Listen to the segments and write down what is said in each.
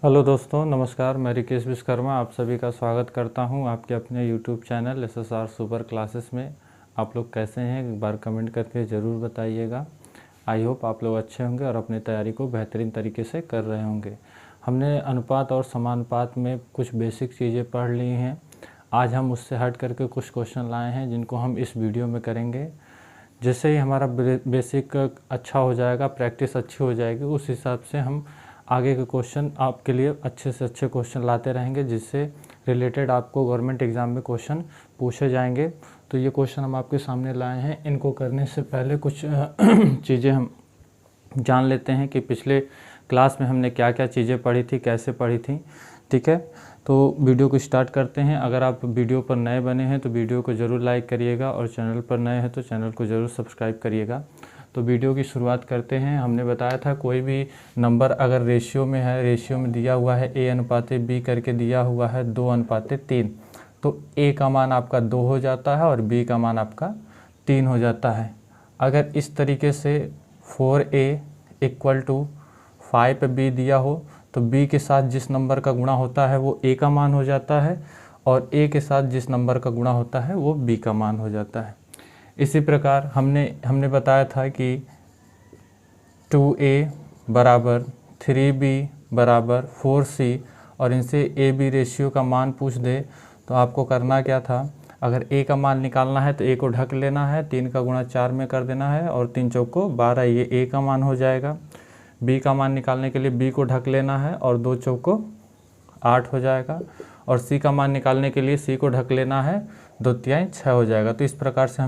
Hello दोस्तों, नमस्कार। मैं रिकेश विश्वकर्मा आप सभी का स्वागत करता हूं आपके अपने YouTube channel SSR super classes में। आप लोग कैसे हैं, एक बार कमेंट करके ज़रूर बताइएगा। आई होप आप लोग अच्छे होंगे और अपनी तैयारी को बेहतरीन तरीके से कर रहे होंगे। हमने अनुपात और समानुपात में कुछ बेसिक चीज़ें पढ़ ली हैं। आज हम उससे हट करके कुछ क्वेश्चन लाए हैं जिनको हम इस वीडियो में करेंगे। जैसे ही हमारा बेसिक अच्छा हो जाएगा, प्रैक्टिस अच्छी हो जाएगी, उस हिसाब से हम आगे के क्वेश्चन आपके लिए अच्छे से अच्छे क्वेश्चन लाते रहेंगे, जिससे रिलेटेड आपको गवर्नमेंट एग्ज़ाम में क्वेश्चन पूछे जाएंगे। तो ये क्वेश्चन हम आपके सामने लाए हैं। इनको करने से पहले कुछ चीज़ें हम जान लेते हैं कि पिछले क्लास में हमने क्या क्या चीज़ें पढ़ी थी, कैसे पढ़ी थी। ठीक है, तो वीडियो को स्टार्ट करते हैं। अगर आप वीडियो पर नए बने हैं तो वीडियो को ज़रूर लाइक करिएगा और चैनल पर नए हैं तो चैनल को ज़रूर सब्सक्राइब करिएगा। तो वीडियो की शुरुआत करते हैं। हमने बताया था कोई भी नंबर अगर रेशियो में है, रेशियो में दिया हुआ है A/B करके दिया हुआ है 2/3, तो A का मान आपका 2 हो जाता है और B का मान आपका 3 हो जाता है। अगर इस तरीके से 4A = 5B दिया हो तो B के साथ जिस नंबर का गुणा होता है वो A का मान हो जाता है और A के साथ जिस नंबर का गुणा होता है वो B का मान हो जाता है। इसी प्रकार हमने बताया था कि 2A = 3B = 4C और इनसे AB रेशियो का मान पूछ दे तो आपको करना क्या था। अगर A का मान निकालना है तो A को ढक लेना है, 3 का गुणा 4 में कर देना है और 3 चौको 12, ये A का मान हो जाएगा। B का मान निकालने के लिए B को ढक लेना है और 2 चौको 8 हो जाएगा और C का मान निकालने के लिए C को ढक लेना है, 2 तिहाई 6 हो जाएगा। तो इस प्रकार से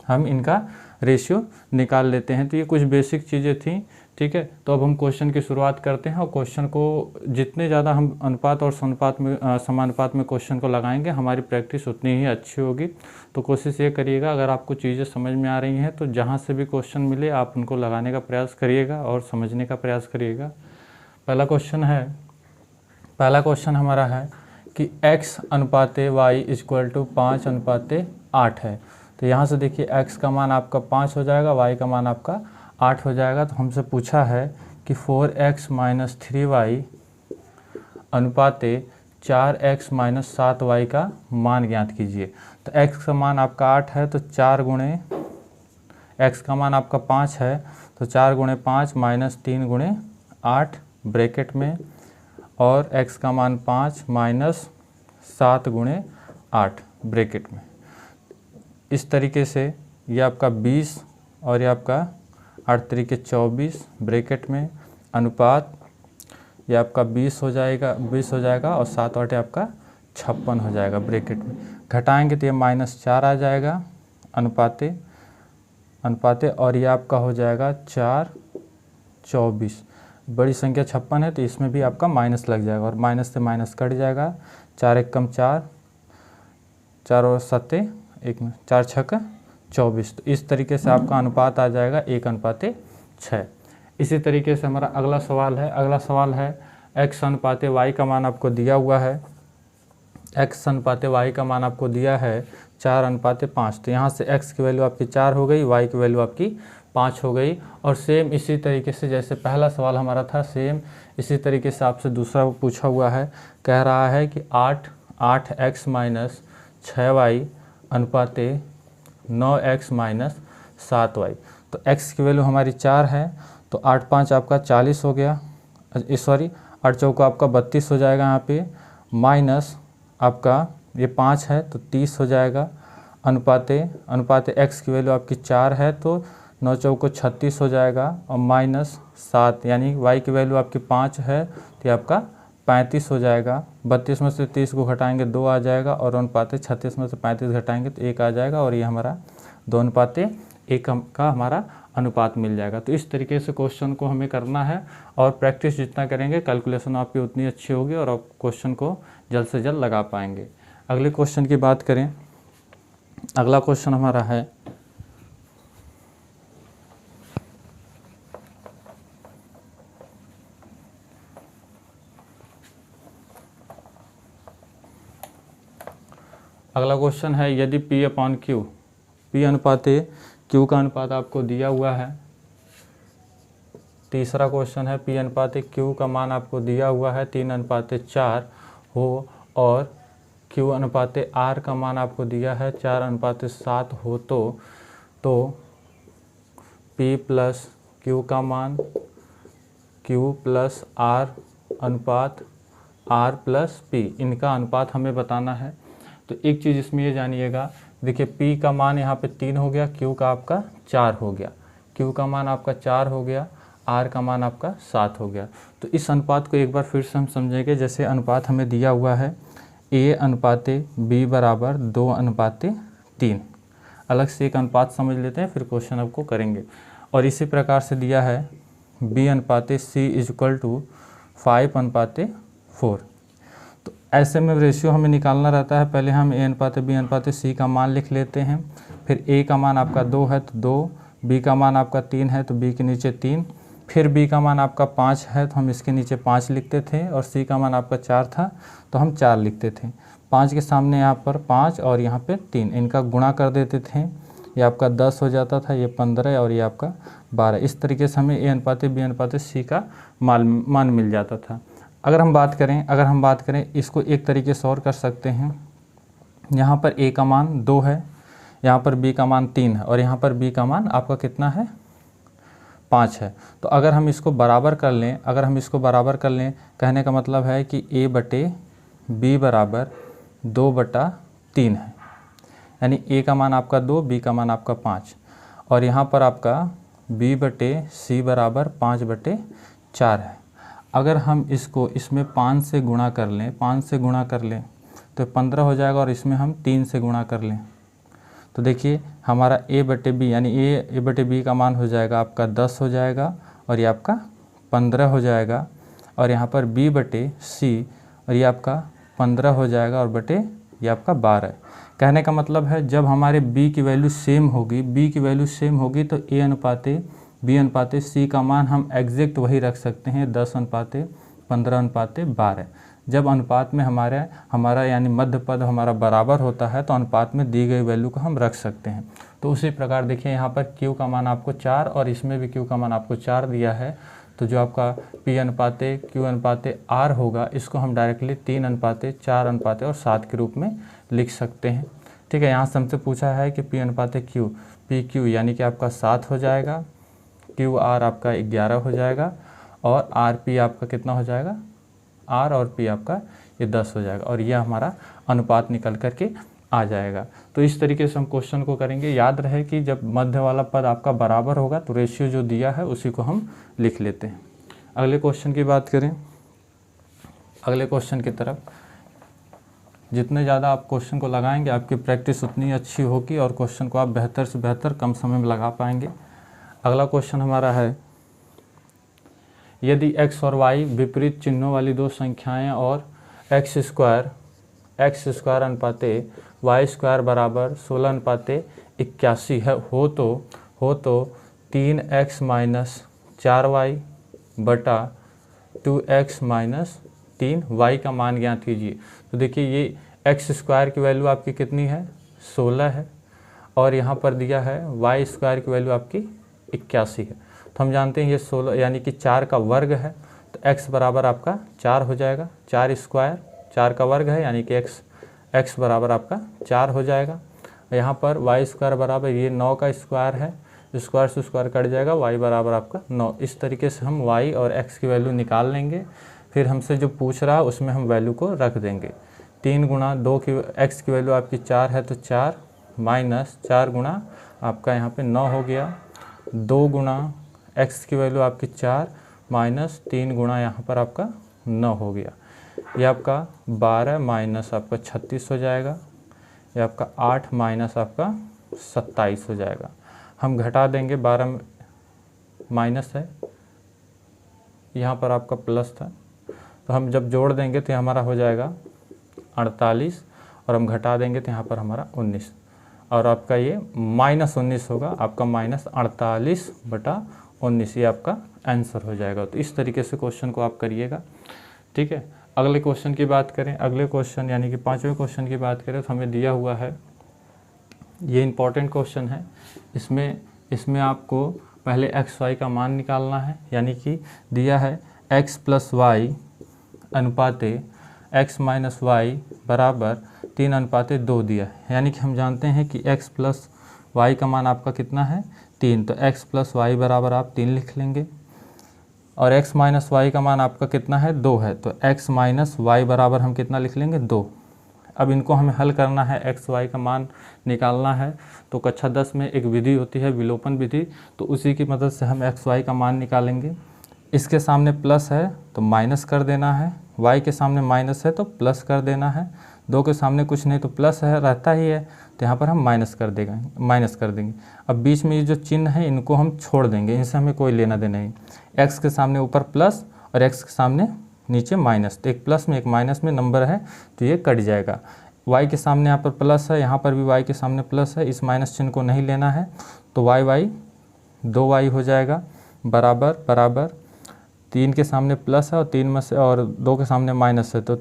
हम इनका रेशियो निकाल लेते हैं। तो ये कुछ बेसिक चीज़ें थी। ठीक है, तो अब हम क्वेश्चन की शुरुआत करते हैं और क्वेश्चन को जितने ज़्यादा हम अनुपात और समानुपात में क्वेश्चन को लगाएंगे, हमारी प्रैक्टिस उतनी ही अच्छी होगी। तो कोशिश ये करिएगा, अगर आपको चीज़ें समझ में आ रही हैं तो जहाँ से भी क्वेश्चन मिले आप उनको लगाने का प्रयास करिएगा और समझने का प्रयास करिएगा। पहला क्वेश्चन हमारा है कि x/y = 5/8 है। तो यहाँ से देखिए x का मान आपका 5 हो जाएगा, y का मान आपका 8 हो जाएगा। तो हमसे पूछा है कि 4x - 3y अनुपाते 4x - 7y का मान ज्ञात कीजिए। तो x का मान आपका 8 है तो 4 गुणे x का मान आपका 5 है तो 4 गुणे 5 - 3 गुणे 8 ब्रैकेट में, और x का मान 5 - 7 गुणे 8 ब्रैकेट में। इस तरीके से ये आपका 20 और ये आपका 8 तरीके 24 ब्रैकेट में, अनुपात ये आपका 20 हो जाएगा और 7 8 आपका 56 हो जाएगा ब्रैकेट में। घटाएंगे तो ये -4 आ जाएगा अनुपाते और ये आपका हो जाएगा 4 24। बड़ी संख्या 56 है तो इसमें भी आपका माइनस लग जाएगा और माइनस से माइनस कट जाएगा। 4 1 = 4, 4 और 7 1, 4 6 24। तो इस तरीके से आपका अनुपात आ जाएगा 1/6। इसी तरीके से हमारा अगला सवाल है x/y का मान आपको दिया हुआ है। x/y का मान आपको दिया है 4/5। तो यहाँ से x की वैल्यू आपकी 4 हो गई, y की वैल्यू आपकी 5 हो गई। और सेम इसी तरीके से जैसे पहला सवाल हमारा था, सेम इसी तरीके से आपसे दूसरा पूछा हुआ है। कह रहा है कि 8x - 6y अनुपाते 9x - 7y। तो x की वैल्यू हमारी 4 है तो 8 5 आपका 40 हो गया, 8 चौका आपका 32 हो जाएगा यहाँ पे, माइनस आपका ये 5 है तो 30 हो जाएगा। अनुपाते x की वैल्यू आपकी 4 है तो 9 चौको 36 हो जाएगा और -7 यानी y की वैल्यू आपकी 5 है तो ये आपका 35 हो जाएगा। 32 में से 30 को घटाएंगे 2 आ जाएगा और 36 में से 35 घटाएंगे तो 1 आ जाएगा और ये हमारा 2:1 का हमारा अनुपात मिल जाएगा। तो इस तरीके से क्वेश्चन को हमें करना है और प्रैक्टिस जितना करेंगे कैलकुलेशन आपकी उतनी अच्छी होगी और आप क्वेश्चन को जल्द से जल्द लगा पाएंगे। अगले क्वेश्चन की बात करें, अगला क्वेश्चन हमारा है यदि P/Q, P अनुपाते Q का अनुपात आपको दिया हुआ है तीसरा क्वेश्चन है P अनुपात Q का मान आपको दिया हुआ है 3:4 हो और Q अनुपात R का मान आपको दिया है 4:7 हो तो P प्लस Q का मान Q प्लस R अनुपात R प्लस P, इनका अनुपात हमें बताना है। तो एक चीज़ इसमें ये जानिएगा, देखिए P का मान यहाँ पे 3 हो गया, Q का आपका 4 हो गया, Q का मान आपका 4 हो गया, R का मान आपका 7 हो गया। तो इस अनुपात को एक बार फिर से हम समझेंगे। जैसे अनुपात हमें दिया हुआ है A अनुपात B बराबर 2:3। अलग से एक अनुपात समझ लेते हैं, फिर क्वेश्चन आपको करेंगे। और इसी प्रकार से दिया है B अनुपात C इक्वल टू 5:4। तो ऐसे में रेशियो हमें निकालना रहता है। पहले हम A अनुपात B अनुपात C का मान लिख लेते हैं, फिर A का मान आपका 2 है तो 2, B का मान आपका 3 है तो B के नीचे 3, फिर B का मान आपका 5 है तो हम इसके नीचे 5 लिखते थे, और C का मान आपका 4 था तो हम 4 लिखते थे। 5 के सामने यहाँ पर 5 और यहाँ पे 3, इनका गुणा कर देते थे, ये आपका 10 हो जाता था, ये 15 और ये आपका 12। इस तरीके से हमें A अनुपात B अनुपात C का मान मिल जाता था। अगर हम बात करें इसको एक तरीके से और कर सकते हैं। यहाँ पर A का मान 2 है, यहाँ पर B का मान 3 है और यहाँ पर B का मान आपका कितना है 5 है। तो अगर हम इसको बराबर कर लें, कहने का मतलब है कि A बटे B बराबर 2/3 है, यानी A का मान आपका 2, B का मान आपका 5, और यहाँ पर आपका B बटे C बराबर 5/4 है। अगर हम इसको इसमें 5 से गुणा कर लें तो 15 हो जाएगा, और इसमें हम 3 से गुणा कर लें तो देखिए हमारा A बटे B यानी A बटे B का मान हो जाएगा आपका 10 हो जाएगा, और ये आपका 15 हो जाएगा, और यहाँ पर B बटे C और ये आपका 15 हो जाएगा, और बटे ये आपका 12 है। कहने का मतलब है जब हमारे B की वैल्यू सेम होगी तो A अनुपात B अनुपात C का मान हम एग्जैक्ट वही रख सकते हैं, 10:15:12। जब अनुपात में हमारा यानी मध्य पद हमारा बराबर होता है तो अनुपात में दी गई वैल्यू को हम रख सकते हैं। तो उसी प्रकार देखिए यहाँ पर Q का मान आपको 4 और इसमें भी Q का मान आपको 4 दिया है, तो जो आपका P अनुपात Q अनुपात R होगा, इसको हम डायरेक्टली 3:4:7 के रूप में लिख सकते हैं। ठीक है, यहाँ से हमसे पूछा है कि P अनुपात Q, PQ यानी कि आपका 7 हो जाएगा, QR आपका 11 हो जाएगा, और RP आपका कितना हो जाएगा, R और P आपका ये 10 हो जाएगा, और यह हमारा अनुपात निकल करके आ जाएगा। तो इस तरीके से हम क्वेश्चन को करेंगे। याद रहे कि जब मध्य वाला पद आपका बराबर होगा तो रेशियो जो दिया है उसी को हम लिख लेते हैं। अगले क्वेश्चन की बात करें, अगले क्वेश्चन की तरफ जितने ज़्यादा आप क्वेश्चन को लगाएंगे आपकी प्रैक्टिस उतनी अच्छी होगी और क्वेश्चन को आप बेहतर से बेहतर कम समय में लगा पाएंगे। अगला क्वेश्चन हमारा है, यदि x और y विपरीत चिन्हों वाली दो संख्याएं और x स्क्वायर अनुपात y स्क्वायर बराबर 16:81 है हो तो 3x माइनस 4y बटा 2x माइनस 3y का मान ज्ञात कीजिए। तो देखिए ये x स्क्वायर की वैल्यू आपकी कितनी है 16 है, और यहाँ पर दिया है y स्क्वायर की वैल्यू आपकी 81 है। तो हम जानते हैं ये 16 यानी कि 4 का वर्ग है, तो x बराबर आपका 4 हो जाएगा, 4 स्क्वायर 4 का वर्ग है यानी कि x बराबर आपका 4 हो जाएगा। यहाँ पर y स्क्वायर बराबर ये 9 का स्क्वायर है, स्क्वायर से स्क्वायर कट जाएगा, y बराबर आपका 9। इस तरीके से हम y और x की वैल्यू निकाल लेंगे, फिर हमसे जो पूछ रहा है उसमें हम वैल्यू को रख देंगे। 3 गुणा 2 की x की वैल्यू आपकी 4 है तो 4 माइनस 4 गुणा आपका यहाँ पे 9 हो गया, 2 गुणा x की वैल्यू आपकी 4 माइनस 3 गुणा यहाँ पर आपका 9 हो गया। ये आपका 12 माइनस आपका 36 हो जाएगा, ये आपका 8 माइनस आपका 27 हो जाएगा। हम घटा देंगे, 12 माइनस है, यहाँ पर आपका प्लस था, तो हम जब जोड़ देंगे तो हमारा हो जाएगा 48, और हम घटा देंगे तो यहाँ पर हमारा 19, और आपका ये -19 होगा, आपका -48/19 ये आपका आंसर हो जाएगा। तो इस तरीके से क्वेश्चन को आप करिएगा। ठीक है, अगले क्वेश्चन की बात करें, अगले क्वेश्चन यानी कि 5वें क्वेश्चन की बात करें तो हमें दिया हुआ है, ये इम्पॉर्टेंट क्वेश्चन है, इसमें आपको पहले एक्स वाई का मान निकालना है, यानी कि दिया है एक्स प्लस वाई अनुपाते एक्स माइनस वाई बराबर 3:2 दिया है। यानी कि हम जानते हैं कि x प्लस वाई का मान आपका कितना है 3, तो x प्लस वाई बराबर आप 3 लिख लेंगे। और x माइनस वाई का मान आपका कितना है 2 है, तो x माइनस वाई बराबर हम कितना लिख लेंगे 2। अब इनको हमें हल करना है, x y का मान निकालना है। तो कक्षा 10 में एक विधि होती है विलोपन विधि, तो उसी की मदद से हम x y का मान निकालेंगे। इसके सामने प्लस है तो माइनस कर देना है, y के सामने माइनस है तो प्लस कर देना है, 2 के सामने कुछ नहीं तो प्लस है रहता ही है, तो यहाँ पर हम माइनस कर देंगे। अब बीच में ये जो चिन्ह है इनको हम छोड़ देंगे, इनसे हमें कोई लेना देना नहीं। x के सामने ऊपर प्लस और x के सामने नीचे माइनस, तो एक प्लस में एक माइनस में नंबर है तो ये कट जाएगा। y के सामने यहाँ पर प्लस है, यहाँ पर भी y के सामने प्लस है, इस माइनस चिन्ह को नहीं लेना है, तो y 2y हो जाएगा बराबर बराबर 3 के सामने प्लस है और 3 में से और 2 के सामने माइनस है, तो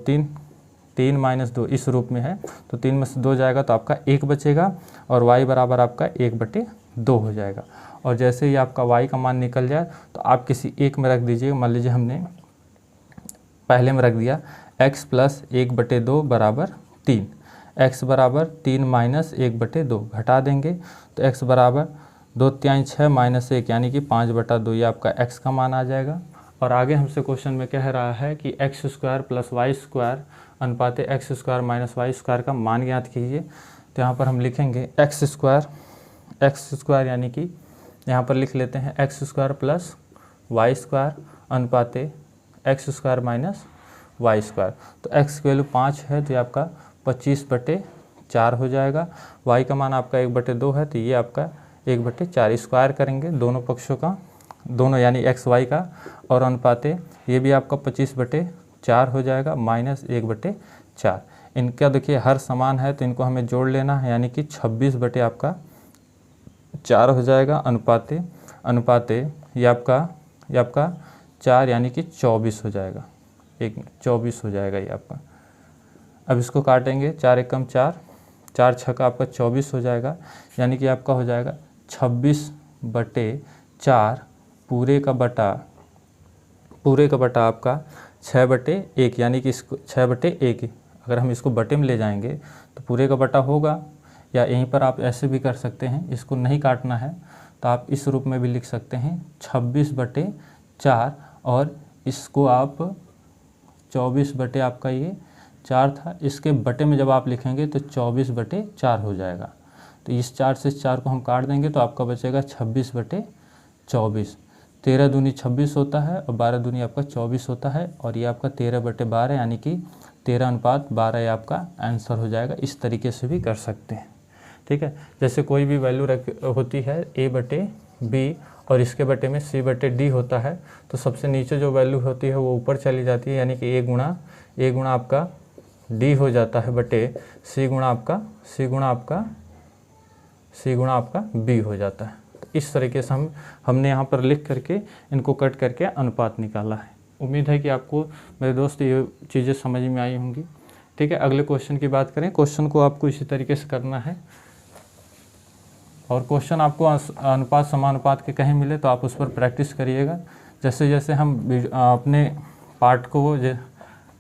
3 माइनस 2 इस रूप में है, तो 3 में से 2 जाएगा तो आपका 1 बचेगा और y बराबर आपका 1/2 हो जाएगा। और जैसे ही आपका y का मान निकल जाए तो आप किसी एक में रख दीजिए। मान लीजिए हमने पहले में रख दिया x प्लस 1/2 बराबर 3, x बराबर 3 माइनस 1/2 घटा देंगे, तो x बराबर 2 3 6 माइनस 1 यानी कि 5/2, ये आपका x का मान आ जाएगा। और आगे हमसे क्वेश्चन में कह रहा है कि X square plus Y square अनुपाते X square minus Y square का मान ज्ञात कीजिए। तो यहाँ पर हम लिखेंगे एक्स स्क्वायर यानी कि यहाँ पर लिख लेते हैं X square plus Y square अनुपाते X square minus Y square. तो एक्स की वैल्यू 5 है तो ये आपका 25/4 हो जाएगा। वाई का मान आपका 1/2 है तो ये आपका 1/4 स्क्वायर करेंगे दोनों पक्षों का, दोनों यानी एक्स वाई का, और अनुपाते ये भी आपका 25/4 हो जाएगा माइनस 1/4। इनका देखिए हर समान है तो इनको हमें जोड़ लेना है, यानी कि 26/4 हो जाएगा अनुपाते ये आपका 4 यानी कि 24 हो जाएगा, 24 हो जाएगा ये आपका। अब इसको काटेंगे, 4 एकम 4, 4 छक्का आपका 24 हो जाएगा, यानी कि आपका हो जाएगा 26/4 पूरे का बटा आपका 6/1, यानी कि इसको 6/1, अगर हम इसको बटे में ले जाएंगे तो पूरे का बटा होगा, या यहीं पर आप ऐसे भी कर सकते हैं, इसको नहीं काटना है तो आप इस रूप में भी लिख सकते हैं 26/4, और इसको आप 24 आपका ये 4 था, इसके बटे में जब आप लिखेंगे तो 24/4 हो जाएगा। तो इस 4 से 4 को हम काट देंगे तो आपका बचेगा 26/24। 13 दूनी 26 होता है और 12 दूनी आपका 24 होता है, और ये आपका 13/12 यानी कि 13:12 ये आपका आंसर हो जाएगा। इस तरीके से भी कर सकते हैं, ठीक है। जैसे कोई भी वैल्यू होती है a/b और इसके बटे में c/d होता है, तो सबसे नीचे जो वैल्यू होती है वो ऊपर चली जाती है, यानी कि a गुणा आपका d हो जाता है बटे c गुणा आपका b हो जाता है। इस तरीके से हमने यहाँ पर लिख करके इनको कट करके अनुपात निकाला है। उम्मीद है कि आपको मेरे दोस्त ये चीज़ें समझ में आई होंगी, ठीक है। अगले क्वेश्चन की बात करें, क्वेश्चन को आपको इसी तरीके से करना है, और क्वेश्चन आपको अनुपात समानुपात के कहीं मिले तो आप उस पर प्रैक्टिस करिएगा। जैसे जैसे हम अपने पार्ट को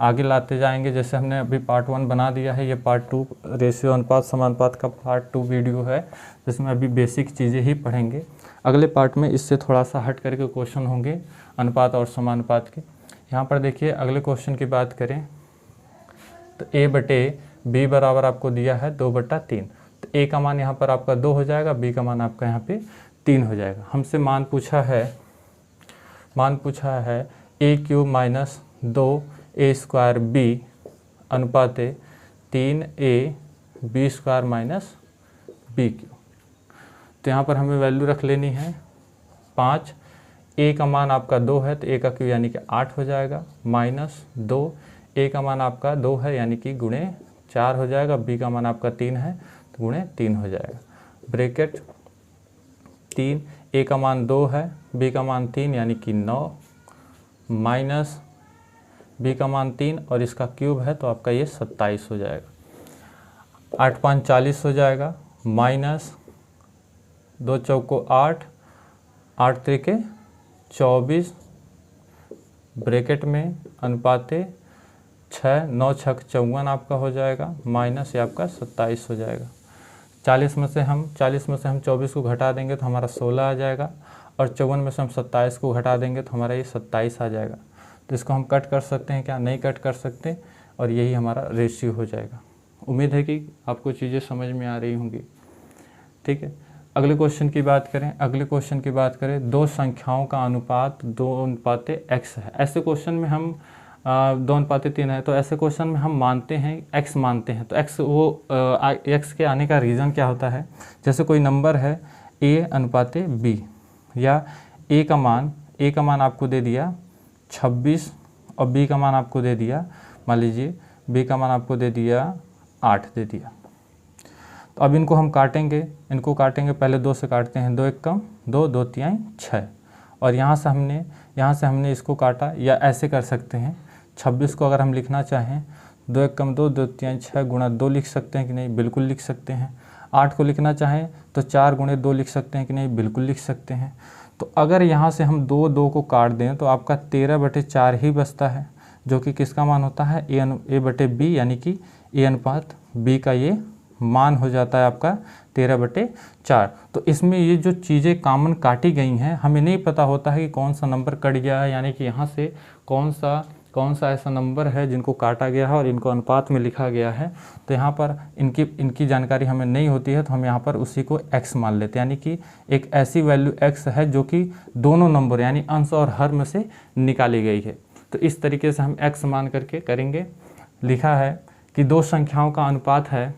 आगे लाते जाएंगे, जैसे हमने अभी पार्ट 1 बना दिया है, ये पार्ट 2 रेशियो अनुपात समानुपात का पार्ट 2 वीडियो है, जिसमें अभी बेसिक चीज़ें ही पढ़ेंगे। अगले पार्ट में इससे थोड़ा सा हट करके क्वेश्चन होंगे अनुपात और समानुपात के। यहाँ पर देखिए अगले क्वेश्चन की बात करें तो a/b बराबर आपको दिया है 2/3, तो a का मान यहाँ पर आपका 2 हो जाएगा, b का मान आपका यहाँ पे 3 हो जाएगा। हमसे मान पूछा है a³ minus 2a² b अनुपाते 3ab² minus b³। तो यहाँ पर हमें वैल्यू रख लेनी है 5, a का मान आपका 2 है तो a का क्यू यानी कि 8 हो जाएगा, माइनस 2, a का मान आपका 2 है यानी कि गुणे 4 हो जाएगा, b का मान आपका 3 है तो गुणे 3 हो जाएगा, ब्रैकेट 3, a का मान 2 है, b का मान 3 यानी कि 9, माइनस b का मान 3 और इसका क्यूब है तो आपका ये 27 हो जाएगा, 8 5 40 हो जाएगा, माइनस 2 चौको 8, 8 त्रिके 24 ब्रैकेट में अनुपाते 6, 9 छक 54 आपका हो जाएगा, माइनस ये आपका 27 हो जाएगा। 40 में से हम 24 को घटा देंगे तो हमारा 16 आ जाएगा, और 54 में से हम 27 को घटा देंगे तो हमारा ये 27 आ जाएगा। तो इसको हम कट कर सकते हैं क्या? नहीं कट कर सकते, और यही हमारा रेशियो हो जाएगा। उम्मीद है कि आपको चीज़ें समझ में आ रही होंगी। ठीक है, अगले क्वेश्चन की बात करें। दो संख्याओं का अनुपात 2:x है। ऐसे क्वेश्चन में हम 2:3 है, तो ऐसे क्वेश्चन में हम मानते हैं x मानते हैं। तो x के आने का रीज़न क्या होता है? जैसे कोई नंबर है a/b, या a का मान आपको दे दिया 26 और b का मान आपको दे दिया, मान लीजिए b का मान आपको दे दिया 8 दे दिया। तो अब इनको हम काटेंगे, पहले 2 से काटते हैं। 2 1 2, 2 3 6, और यहाँ से हमने इसको काटा, या ऐसे कर सकते हैं। 26 को अगर हम लिखना चाहें 2 1 2, 2 3 6 गुणा 2 लिख सकते हैं कि नहीं? बिल्कुल लिख सकते हैं। 8 को लिखना चाहें तो 4 गुणे 2 लिख सकते हैं कि नहीं? बिल्कुल लिख सकते हैं। तो अगर यहाँ से हम 2 को काट दें तो आपका 13/4 ही बचता है, जो कि किसका मान होता है? a/b, यानी कि a/b का ये मान हो जाता है आपका 13/4। तो इसमें ये जो चीज़ें कॉमन काटी गई हैं, हमें नहीं पता होता है कि कौन सा नंबर कट गया है, यानी कि यहाँ से कौन सा ऐसा नंबर है जिनको काटा गया है और इनको अनुपात में लिखा गया है। तो यहाँ पर इनकी जानकारी हमें नहीं होती है, तो हम यहाँ पर उसी को x मान लेते हैं, यानी कि एक ऐसी वैल्यू x है जो कि दोनों नंबर यानी अंश और हर में से निकाली गई है। तो इस तरीके से हम x मान करके करेंगे। लिखा है कि दो संख्याओं का अनुपात है,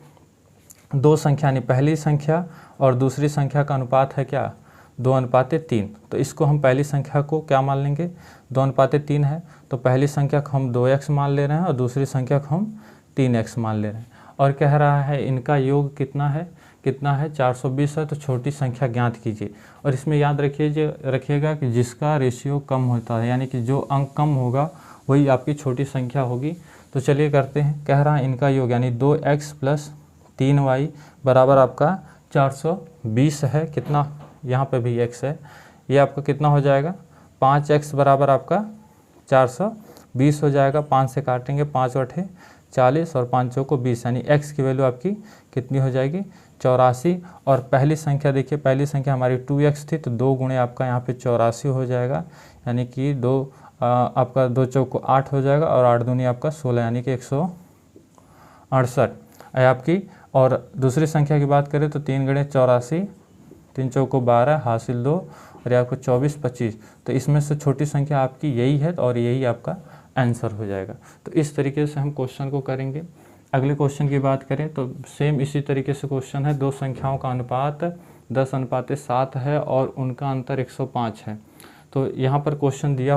दो संख्या यानी पहली संख्या और दूसरी संख्या का अनुपात है क्या? 2:3। तो इसको हम पहली संख्या को क्या मान लेंगे? 2:3 है, तो पहली संख्या को हम 2x मान ले रहे हैं और दूसरी संख्या को हम 3x मान ले रहे हैं। और कह रहा है इनका योग कितना है? 420 है। तो छोटी संख्या ज्ञात कीजिए। और इसमें याद रखिएगा कि जिसका रेशियो कम होता है, यानी कि जो अंक कम होगा वही आपकी छोटी संख्या होगी। तो चलिए करते हैं। कह रहा है इनका योग यानी 2x + 3y बराबर आपका 420 है। कितना? यहाँ पे भी x है। ये आपका कितना हो जाएगा? 5x बराबर आपका 420 हो जाएगा। 5 से काटेंगे, 5 × 40 और 5 × 20, यानी x की वैल्यू आपकी कितनी हो जाएगी? 84। और पहली संख्या देखिए, पहली संख्या हमारी 2x थी, तो 2 गुणे आपका यहाँ पे 84 हो जाएगा, यानी कि आपका 2 चौको 8 हो जाएगा, और 8 दूनी आपका 16, यानी कि 168 है आपकी। और दूसरी संख्या की बात करें तो 3 × 84, 3 चौको 12, हासिल 2, और ये आपको 24 25। तो इसमें से छोटी संख्या आपकी यही है, और यही आपका आंसर हो जाएगा। तो इस तरीके से हम क्वेश्चन को करेंगे। अगले क्वेश्चन की बात करें तो सेम इसी तरीके से क्वेश्चन है। दो संख्याओं का अनुपात 10:7 है और उनका अंतर 105 है। तो यहाँ पर क्वेश्चन दिया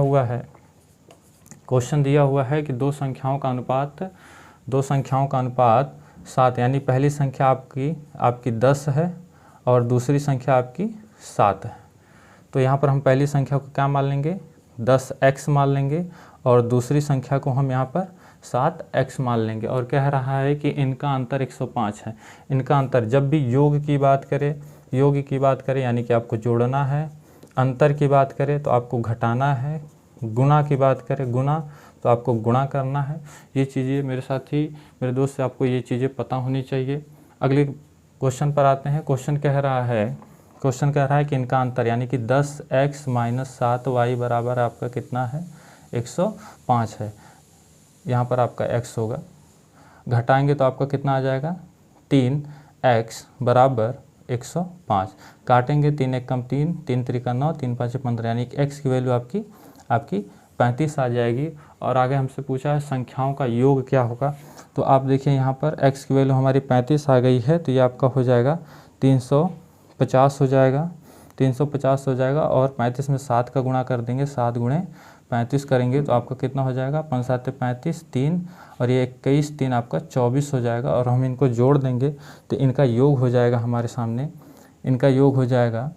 हुआ है कि दो संख्याओं का अनुपात 7, यानी पहली संख्या आपकी 10 है और दूसरी संख्या आपकी 7 है। तो यहाँ पर हम पहली संख्या को क्या मान लेंगे? 10x मान लेंगे, और दूसरी संख्या को हम यहाँ पर 7x मान लेंगे। और कह रहा है कि इनका अंतर 105 है। इनका अंतर, जब भी योग की बात करें यानी कि आपको जोड़ना है, अंतर की बात करें तो आपको घटाना है, गुणा की बात करें तो आपको गुणा करना है। ये चीज़ें मेरे दोस्त से आपको ये चीज़ें पता होनी चाहिए। अगले क्वेश्चन पर आते हैं। क्वेश्चन कह रहा है कि इनका अंतर यानी कि 10x - 7y बराबर आपका कितना है? 105 है। यहाँ पर आपका x होगा, घटाएंगे तो आपका कितना आ जाएगा? 3x बराबर 105। काटेंगे 3 × 1 3, 3 × 3 9, 3 × 5 15, यानी कि x की वैल्यू आपकी 35 आ जाएगी। और आगे हमसे पूछा है संख्याओं का योग क्या होगा। तो आप देखिए यहाँ पर x की वैल्यू हमारी 35 आ गई है, तो ये आपका हो जाएगा 350 हो जाएगा। 350 हो जाएगा, और 35 में 7 का गुणा कर देंगे, 7 × 35 करेंगे तो आपका कितना हो जाएगा? 5 × 7 = 35, 3 और ये 21, 3 आपका 24 हो जाएगा। और हम इनको जोड़ देंगे तो इनका योग हो जाएगा हमारे सामने, इनका योग हो जाएगा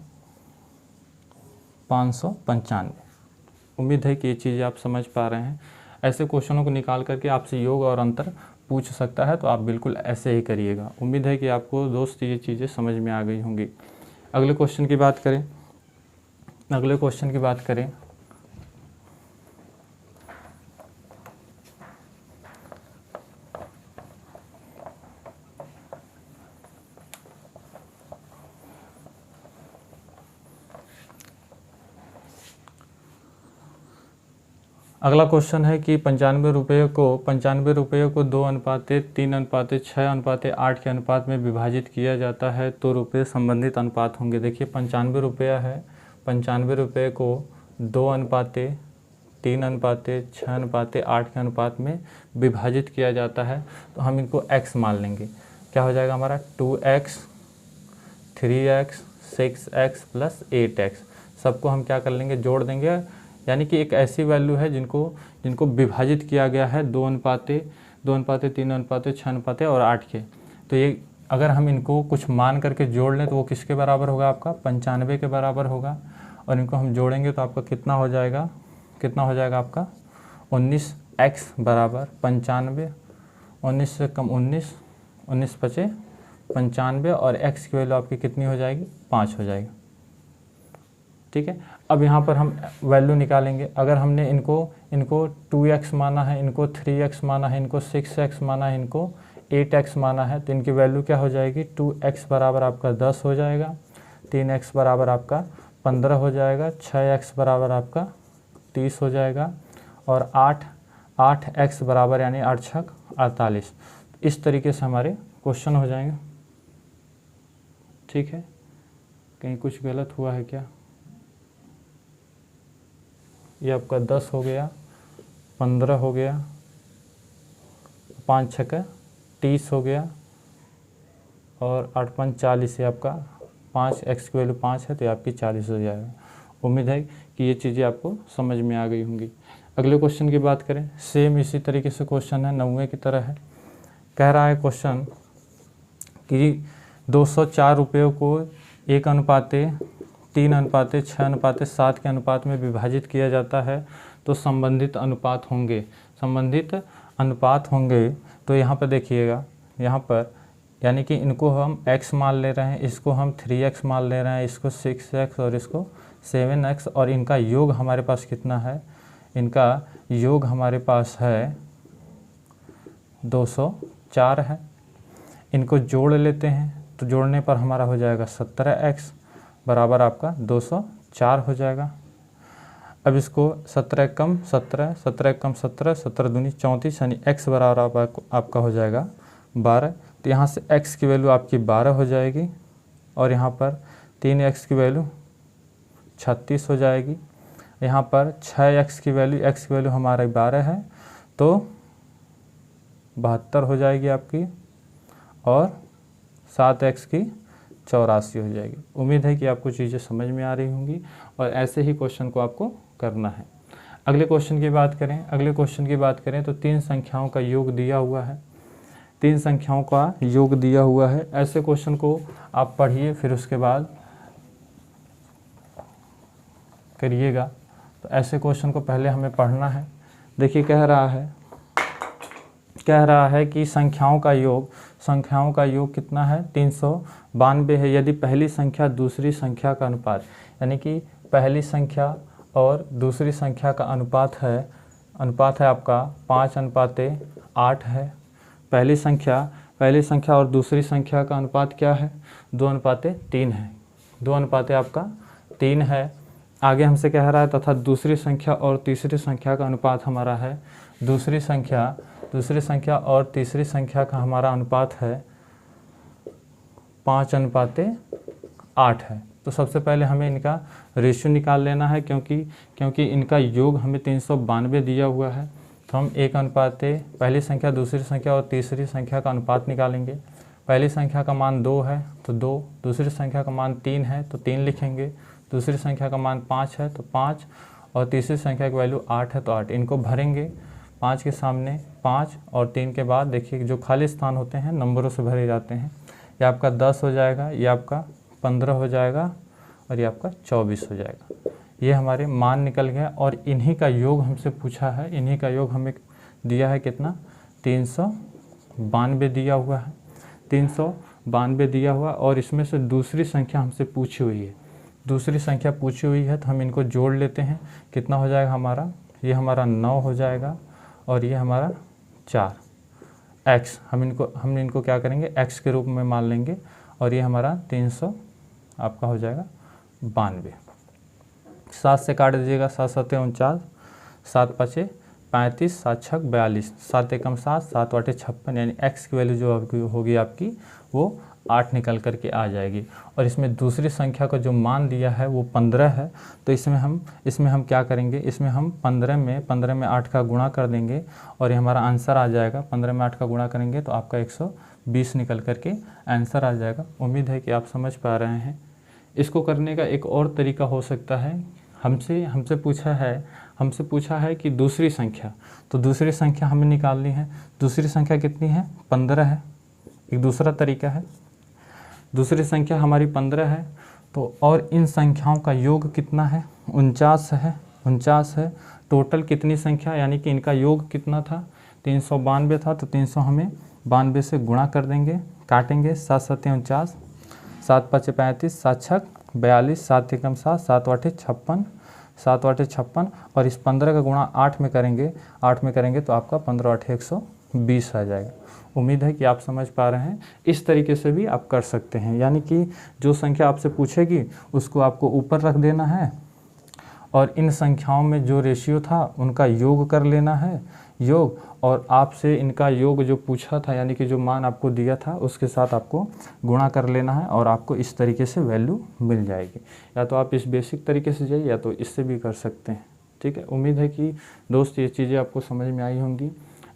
595। उम्मीद है कि ये चीज़ें आप समझ पा रहे हैं। ऐसे क्वेश्चनों को निकाल करके आपसे योग और अंतर पूछ सकता है, तो आप बिल्कुल ऐसे ही करिएगा। उम्मीद है कि आपको दोस्त ये चीज़ें समझ में आ गई होंगी। अगले क्वेश्चन की बात करें अगले क्वेश्चन की बात करें। अगला क्वेश्चन है कि 95 रुपये को 2:3:6:8 के अनुपात में विभाजित किया जाता है तो रुपये संबंधित अनुपात होंगे। देखिए 95 रुपया है, 95 रुपये को 2:3:6:8 के अनुपात में विभाजित किया जाता है तो हम इनको x मान लेंगे। क्या हो जाएगा हमारा 2x, 3x, 6x plus 8x। सबको हम क्या कर लेंगे, जोड़ देंगे। यानी कि एक ऐसी वैल्यू है जिनको विभाजित किया गया है 2:3:6:8 और 8 के। तो ये अगर हम इनको कुछ मान करके जोड़ लें तो वो किसके बराबर होगा, आपका 95 के बराबर होगा। और इनको हम जोड़ेंगे तो आपका कितना हो जाएगा आपका 19x बराबर 95, 19 से कम 19, 19 बचे 95 और x की वैल्यू आपकी कितनी हो जाएगी, 5 हो जाएगी। ठीक है, अब यहाँ पर हम वैल्यू निकालेंगे। अगर हमने इनको 2x माना है, इनको 3x माना है, इनको 6x माना है, इनको 8x माना है तो इनकी वैल्यू क्या हो जाएगी, 2x बराबर आपका 10 हो जाएगा, 3x बराबर आपका 15 हो जाएगा, 6x बराबर आपका 30 हो जाएगा और 8x बराबर यानी 8 छक 48। इस तरीके से हमारे क्वेश्चन हो जाएंगे। ठीक है, कहीं कुछ गलत हुआ है क्या? ये आपका 10 हो गया, 15 हो गया, 5 छक्का 30 हो गया और 8 5 40 है आपका 5, x की वैल्यू 5 है तो ये आपकी 40 हो जाएगा। उम्मीद है कि ये चीज़ें आपको समझ में आ गई होंगी। अगले क्वेश्चन की बात करें, सेम इसी तरीके से क्वेश्चन है, 9वें की तरह है। कह रहा है क्वेश्चन कि 204 रुपये को 1:3:6:7 के अनुपात में विभाजित किया जाता है तो संबंधित अनुपात होंगे। तो यहाँ पर देखिएगा, यहाँ पर यानी कि इनको हम x मान ले रहे हैं, इसको हम 3x मान ले रहे हैं, इसको 6x और इसको 7x और इनका योग हमारे पास कितना है, इनका योग हमारे पास है 204 है। इनको जोड़ लेते हैं तो जोड़ने पर हमारा हो जाएगा 17x बराबर आपका 204 हो जाएगा। अब इसको 17 कम 17, 17 कम 17, 17 दूनी 34 यानी x बराबर आपका हो जाएगा 12। तो यहाँ से x की वैल्यू आपकी 12 हो जाएगी और यहाँ पर 3x की वैल्यू 36 हो जाएगी। यहाँ पर 6x की वैल्यू हमारा 12 है तो 72 हो जाएगी आपकी और 7x की 84 हो जाएगी। उम्मीद है कि आपको चीज़ें समझ में आ रही होंगी और ऐसे ही क्वेश्चन को आपको करना है। अगले क्वेश्चन की बात करें तो 3 संख्याओं का योग दिया हुआ है। 3 संख्याओं का योग दिया हुआ है। ऐसे क्वेश्चन को आप पढ़िए फिर उसके बाद करिएगा। तो ऐसे क्वेश्चन को पहले हमें पढ़ना है। देखिए कह रहा है कि संख्याओं का योग कितना है, 392 है यदि पहली संख्या दूसरी संख्या का अनुपात, यानी कि पहली संख्या और दूसरी संख्या का अनुपात है आपका 5:8 है। पहली संख्या और दूसरी संख्या का अनुपात क्या है, 2:3 है, 2 आपका 3 है। आगे हमसे कह रहा है तथा दूसरी संख्या और तीसरी संख्या का अनुपात हमारा है, दूसरी संख्या और तीसरी संख्या का हमारा अनुपात है 5:8 है। तो सबसे पहले हमें इनका रेशियो निकाल लेना है क्योंकि इनका योग हमें 392 दिया हुआ है। तो हम पहली संख्या, दूसरी संख्या और तीसरी संख्या का अनुपात निकालेंगे। पहली संख्या का मान 2 है तो 2, दूसरी संख्या का मान 3 है तो 3 लिखेंगे, दूसरी संख्या का मान 5 है तो 5 और तीसरी संख्या की वैल्यू 8 है तो 8। इनको भरेंगे, 5 के सामने 5 और 3 के बाद देखिए जो खाली स्थान होते हैं नंबरों से भरे जाते हैं। ये आपका 10 हो जाएगा, ये आपका 15 हो जाएगा और ये आपका 24 हो जाएगा। ये हमारे मान निकल गए और इन्हीं का योग हमसे पूछा है। इन्हीं का योग हमें दिया है कितना, 392 दिया हुआ है, 392 दिया हुआ और इसमें से दूसरी संख्या हमसे पूछी हुई है। दूसरी संख्या पूछी हुई है तो हम इनको जोड़ लेते हैं। कितना हो जाएगा हमारा, ये हमारा 9 हो जाएगा और ये हमारा 4 x, हम इनको क्या करेंगे x के रूप में मान लेंगे और ये हमारा 300 आपका हो जाएगा 92। 7 से काट दीजिएगा, 7 7 49, 7 5 35, 7 6 42, 7 एकम 7, 7 8 56, यानी x की वैल्यू जो होगी आपकी वो 8 निकल करके आ जाएगी। और इसमें दूसरी संख्या का जो मान दिया है वो 15 है, तो इसमें हम क्या करेंगे, इसमें हम 15 में 8 का गुणा कर देंगे और ये हमारा आंसर आ जाएगा। 15 में 8 का गुणा करेंगे तो आपका 120 निकल करके आंसर आ जाएगा। उम्मीद है कि आप समझ पा रहे हैं। इसको करने का एक और तरीका हो सकता है, हमसे पूछा है कि दूसरी संख्या, तो दूसरी संख्या हमें निकालनी है। दूसरी संख्या कितनी है, 15 है। एक दूसरा तरीका है, दूसरी संख्या हमारी 15 है, तो और इन संख्याओं का योग कितना है, 49 है। टोटल कितनी संख्या, यानी कि इनका योग कितना था, 392 था, तो 300 हमें 92 से गुणा कर देंगे, काटेंगे। 7 7 49, 7 5 35, 7 6 42, 7 एकम 7, 7 8 56, 7 8 56 और इस 15 का गुणा 8 में करेंगे तो आपका 15 8 120 आ जाएगा। उम्मीद है कि आप समझ पा रहे हैं। इस तरीके से भी आप कर सकते हैं, यानी कि जो संख्या आपसे पूछेगी उसको आपको ऊपर रख देना है और इन संख्याओं में जो रेशियो था उनका योग कर लेना है, और आपसे इनका योग जो पूछा था, यानी कि जो मान आपको दिया था उसके साथ आपको गुणा कर लेना है और आपको इस तरीके से वैल्यू मिल जाएगी। या तो आप इस बेसिक तरीके से जाइए या तो इससे भी कर सकते हैं। ठीक है, उम्मीद है कि दोस्त ये चीज़ें आपको समझ में आई होंगी।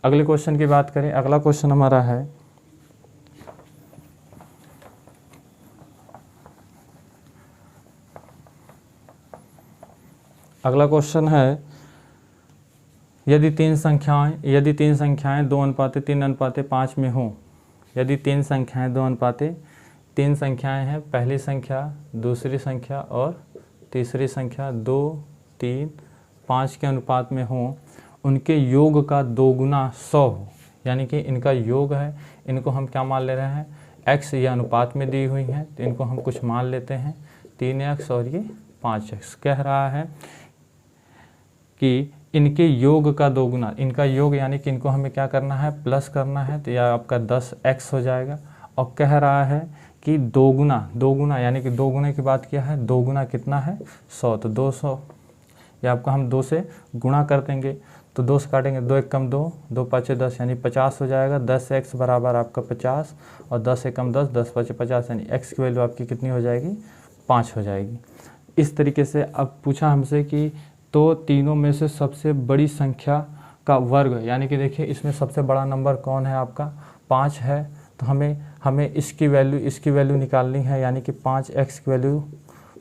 अगले क्वेश्चन की बात करें। अगला क्वेश्चन हमारा है, अगला क्वेश्चन है, यदि तीन संख्याएं 2:3:5 में हों, यदि तीन संख्याएं 2:3 संख्याएं हैं, पहली संख्या, दूसरी संख्या और तीसरी संख्या 2, 3, 5 के अनुपात में हों, उनके योग का 2 गुना 100 हो, यानी कि इनका योग है, इनको हम क्या मान ले रहे हैं, x ये अनुपात में दी हुई हैं, तो इनको हम कुछ मान लेते हैं 3x और ये 5x। कह रहा है कि इनके योग का 2 गुना, इनका योग यानी कि इनको हमें क्या करना है, प्लस करना है, तो यह आपका 10x हो जाएगा। और कह रहा है कि 2 गुना यानी कि 2 गुना की बात किया है, 2 गुना कितना है, 100, तो 200, या आपका हम 2 से गुणा कर देंगे, तो 2 से काटेंगे, 2 एकम 2, 2 5 10 यानी 50 हो जाएगा। 10x बराबर आपका 50 और 10 एकम 10, 10 5 50 यानी x की वैल्यू आपकी कितनी हो जाएगी, 5 हो जाएगी। इस तरीके से अब पूछा हमसे कि तो तीनों में से सबसे बड़ी संख्या का वर्ग, यानी कि देखिए इसमें सबसे बड़ा नंबर कौन है, आपका 5 है, तो हमें इसकी वैल्यू निकालनी है, यानी कि 5x की वैल्यू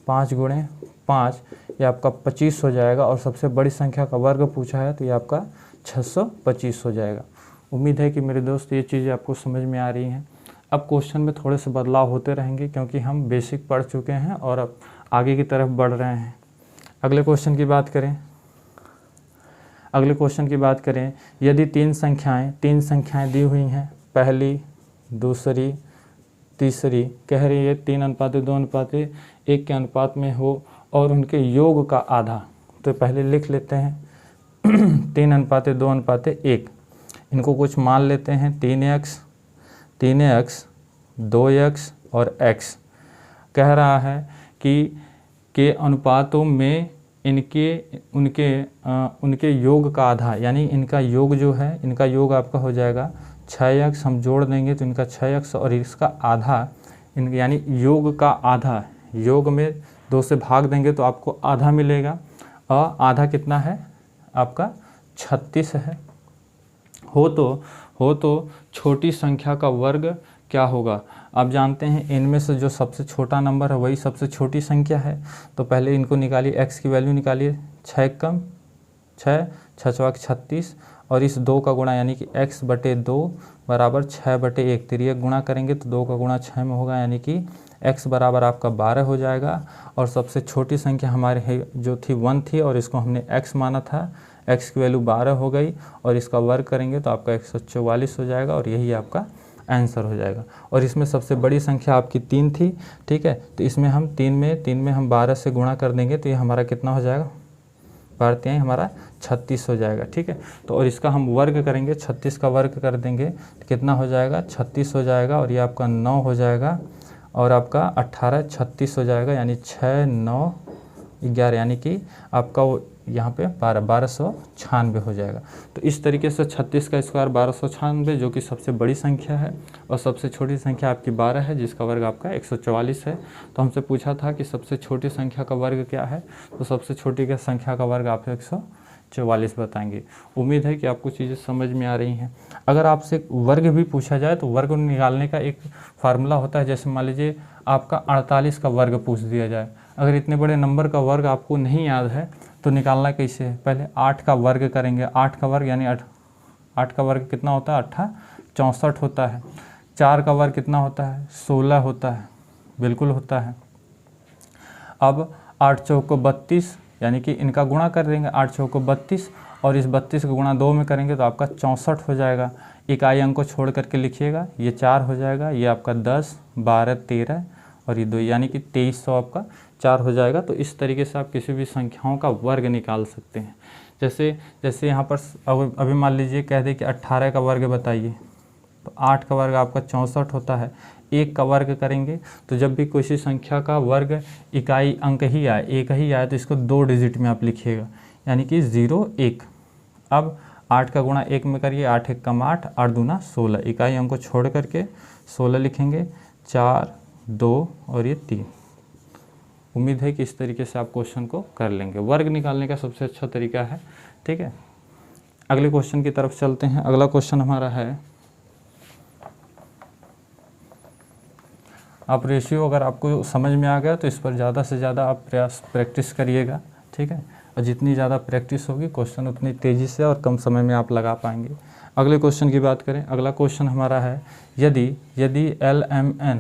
5 गुणे 5 ये आपका 25 हो जाएगा। और सबसे बड़ी संख्या का वर्ग पूछा है तो ये आपका 625 हो जाएगा। उम्मीद है कि मेरे दोस्त ये चीज़ें आपको समझ में आ रही हैं। अब क्वेश्चन में थोड़े से बदलाव होते रहेंगे क्योंकि हम बेसिक पढ़ चुके हैं और अब आगे की तरफ बढ़ रहे हैं। अगले क्वेश्चन की बात करें, यदि तीन संख्याएं दी हुई हैं, पहली, दूसरी, तीसरी, कह रही है 3:2:1 के अनुपात में हो और उनके योग का आधा, तो पहले लिख लेते हैं 3:2:1, इनको कुछ मान लेते हैं 3x, 2x और x। कह रहा है कि के अनुपातों में उनके योग का आधा, यानी इनका योग जो है, इनका योग आपका हो जाएगा 6x, हम जोड़ देंगे तो इनका 6x और इसका आधा, यानी योग का आधा, योग में 2 से भाग देंगे तो आपको आधा मिलेगा, और आधा कितना है आपका 36 है। हो तो छोटी संख्या का वर्ग क्या होगा। आप जानते हैं इनमें से जो सबसे छोटा नंबर है वही सबसे छोटी संख्या है, तो पहले इनको निकालिए, x की वैल्यू निकालिए, 6 कम 6, 6 36 और इस 2 का गुणा यानी कि x/2 बराबर 6/1, तिर्यक गुणा करेंगे तो 2 का गुणा 6 में होगा, यानी कि x बराबर आपका 12 हो जाएगा। और सबसे छोटी संख्या हमारे जो थी 1 थी और इसको हमने x माना था, x की वैल्यू 12 हो गई और इसका वर्ग करेंगे तो आपका 144 हो जाएगा और यही आपका आंसर हो जाएगा। और इसमें सबसे बड़ी संख्या आपकी 3 थी, ठीक है, तो इसमें हम 3 में हम 12 से गुणा कर देंगे तो ये हमारा कितना हो जाएगा, 12 हमारा 36 हो जाएगा, ठीक है। तो और इसका हम वर्ग करेंगे, 36 का वर्ग कर देंगे तो कितना हो जाएगा, 36 हो जाएगा, और ये आपका 9 हो जाएगा, और आपका 18 36 हो जाएगा, यानी 6 9 11, यानी कि आपका वो यहाँ पे 1296 हो जाएगा। तो इस तरीके से 36 का स्क्वायर 1296, जो कि सबसे बड़ी संख्या है, और सबसे छोटी संख्या आपकी 12 है, जिसका वर्ग आपका 144 है। तो हमसे पूछा था कि सबसे छोटी संख्या का वर्ग क्या है, तो सबसे छोटी का संख्या का वर्ग आप 144 बताएंगे। उम्मीद है कि आपको चीज़ें समझ में आ रही हैं। अगर आपसे वर्ग भी पूछा जाए तो वर्ग निकालने का एक फार्मूला होता है। जैसे मान लीजिए आपका 48 का वर्ग पूछ दिया जाए, अगर इतने बड़े नंबर का वर्ग आपको नहीं याद है तो निकालना कैसे है, पहले 8 का वर्ग करेंगे। 8 का वर्ग यानी 8 का वर्ग कितना होता है, 8 64 होता है। 4 का वर्ग कितना होता है, 16 होता है, बिल्कुल होता है। अब 8 चौको 32, यानी कि इनका गुणा कर देंगे, 8 चौको 32, और इस 32 को गुणा 2 में करेंगे तो आपका 64 हो जाएगा। इकाई अंक को छोड़ करके लिखिएगा, ये 4 हो जाएगा, ये आपका 10 12 13 और ये 2, यानी कि 2300 आपका 4 हो जाएगा। तो इस तरीके से आप किसी भी संख्याओं का वर्ग निकाल सकते हैं। जैसे यहाँ पर अभी मान लीजिए कह दें कि 18 का वर्ग बताइए, तो 8 का वर्ग आपका 64 होता है। 1 का वर्ग करेंगे तो जब भी किसी संख्या का वर्ग इकाई अंक ही आए, एक ही आए, तो इसको 2 डिजिट में आप लिखिएगा, यानी कि 0 1। अब 8 का गुणा 1 में करिए, 8 1 कम 8, 8 दूना 16, इकाई अंक को छोड़ करके 16 लिखेंगे, 4 2 और ये 3। उम्मीद है कि इस तरीके से आप क्वेश्चन को कर लेंगे। वर्ग निकालने का सबसे अच्छा तरीका है, ठीक है। अगले क्वेश्चन की तरफ चलते हैं। अगला क्वेश्चन हमारा है, आप रेशियो अगर आपको समझ में आ गया तो इस पर ज़्यादा से ज़्यादा आप प्रैक्टिस करिएगा, ठीक है। और जितनी ज़्यादा प्रैक्टिस होगी क्वेश्चन उतनी तेज़ी से और कम समय में आप लगा पाएंगे। अगले क्वेश्चन की बात करें, अगला क्वेश्चन हमारा है, यदि LMN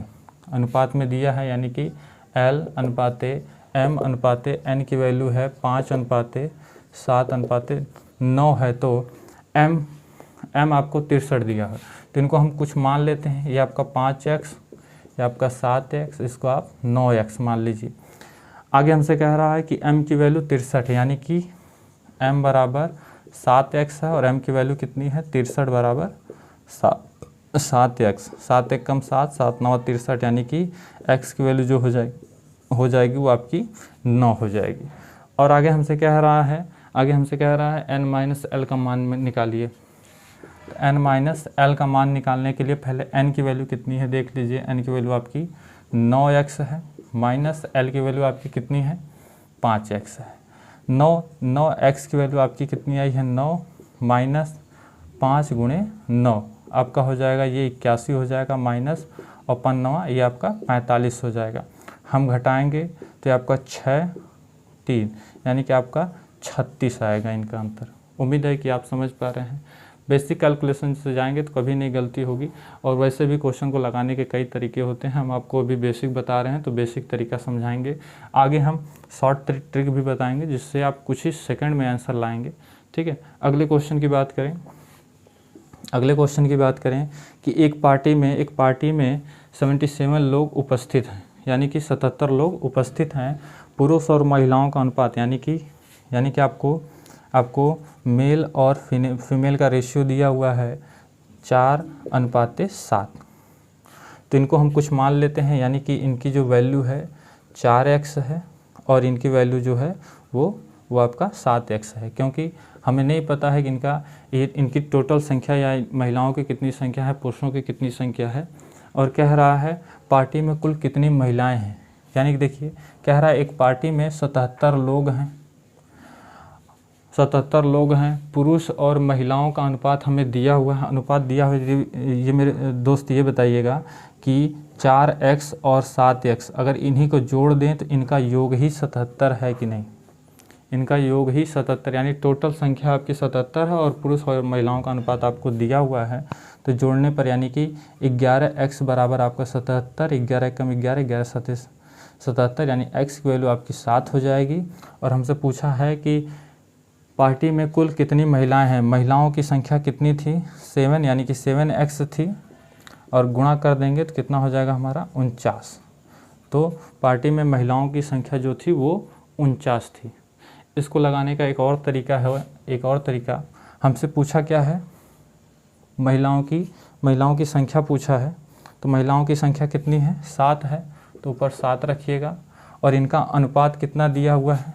अनुपात में दिया है, यानी कि L अनुपाते M अनुपाते N की वैल्यू है 5 अनुपाते 7 अनुपाते 9 है, तो M आपको 63 दिया है, तो इनको हम कुछ मान लेते हैं। ये आपका 5x, ये आपका 7x, इसको आप 9x मान लीजिए। आगे हमसे कह रहा है कि M की वैल्यू 63 है, यानी कि M बराबर 7x है, और M की वैल्यू कितनी है, 63 बराबर 7x। 7 1 कम 7, 7 9 63, यानी कि x की वैल्यू जो हो जाएगी वो आपकी 9 हो जाएगी। और आगे हमसे कह रहा है n माइनस एल का मान निकालिए। तो n माइनस एल का मान निकालने के लिए पहले n की वैल्यू कितनी है देख लीजिए। n की वैल्यू आपकी 9x है, माइनस एल की वैल्यू आपकी कितनी है, 5x है। 9x की वैल्यू आपकी कितनी आई है, 9 माइनस 5 गुणे 9 आपका हो जाएगा ये 81 हो जाएगा, माइनस और 5 9 ये आपका 45 हो जाएगा। हम घटाएंगे तो ये आपका 6 3, यानी कि आपका 36 आएगा इनका अंतर। उम्मीद है कि आप समझ पा रहे हैं। बेसिक कैलकुलेशन से जाएंगे तो कभी नहीं गलती होगी। और वैसे भी क्वेश्चन को लगाने के कई तरीके होते हैं, हम आपको अभी बेसिक बता रहे हैं तो बेसिक तरीका समझाएंगे। आगे हम शॉर्ट ट्रिक भी बताएंगे जिससे आप कुछ ही सेकंड में आंसर लाएंगे, ठीक है। अगले क्वेश्चन की बात करें कि एक पार्टी में 77 लोग उपस्थित हैं, यानी कि 77 लोग उपस्थित हैं। पुरुष और महिलाओं का अनुपात, यानी कि आपको मेल और फीमेल का रेशियो दिया हुआ है 4:7। तो इनको हम कुछ मान लेते हैं, यानी कि इनकी जो वैल्यू है 4x है और इनकी वैल्यू जो है वो आपका 7x है, क्योंकि हमें नहीं पता है कि इनकी टोटल संख्या या महिलाओं की कितनी संख्या है, पुरुषों की कितनी संख्या है। और कह रहा है पार्टी में कुल कितनी महिलाएं हैं, यानी कि देखिए कह रहा है एक पार्टी में 77 लोग हैं। पुरुष और महिलाओं का अनुपात हमें दिया हुआ है। ये मेरे दोस्त ये बताइएगा कि 4x और 7x अगर इन्हीं को जोड़ दें तो इनका योग ही 77 है कि नहीं। इनका योग ही 77, यानी टोटल संख्या आपकी 77 है और पुरुष और महिलाओं का अनुपात आपको दिया हुआ है। तो जोड़ने पर यानी कि 11x बराबर आपका 77, 11 कम 11, 11 77, यानी x की वैल्यू आपकी 7 हो जाएगी। और हमसे पूछा है कि पार्टी में कुल कितनी महिलाएं हैं। महिलाओं की संख्या कितनी थी, 7, यानी कि 7x थी, और गुणा कर देंगे तो कितना हो जाएगा हमारा 49। तो पार्टी में महिलाओं की संख्या जो थी वो 49 थी। इसको लगाने का एक और तरीका है, एक और तरीका हमसे पूछा क्या है, महिलाओं की संख्या पूछा है। तो महिलाओं की संख्या कितनी है, 7 है, तो ऊपर 7 रखिएगा। और इनका अनुपात कितना दिया हुआ है,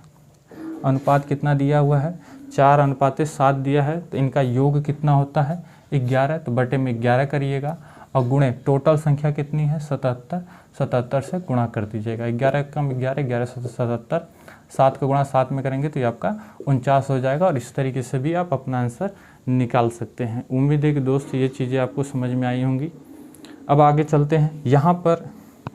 अनुपात कितना दिया हुआ है, 4:7 दिया है। तो इनका योग कितना होता है 11, तो बटे में 11 करिएगा और गुणे टोटल संख्या कितनी है 77, 77 से गुणा कर दीजिएगा। 11 कम 11, 11 से 77, 7 का गुणा 7 में करेंगे तो ये आपका 49 हो जाएगा। और इस तरीके से भी आप अपना आंसर निकाल सकते हैं। उम्मीद है कि दोस्त ये चीज़ें आपको समझ में आई होंगी। अब आगे चलते हैं। यहाँ पर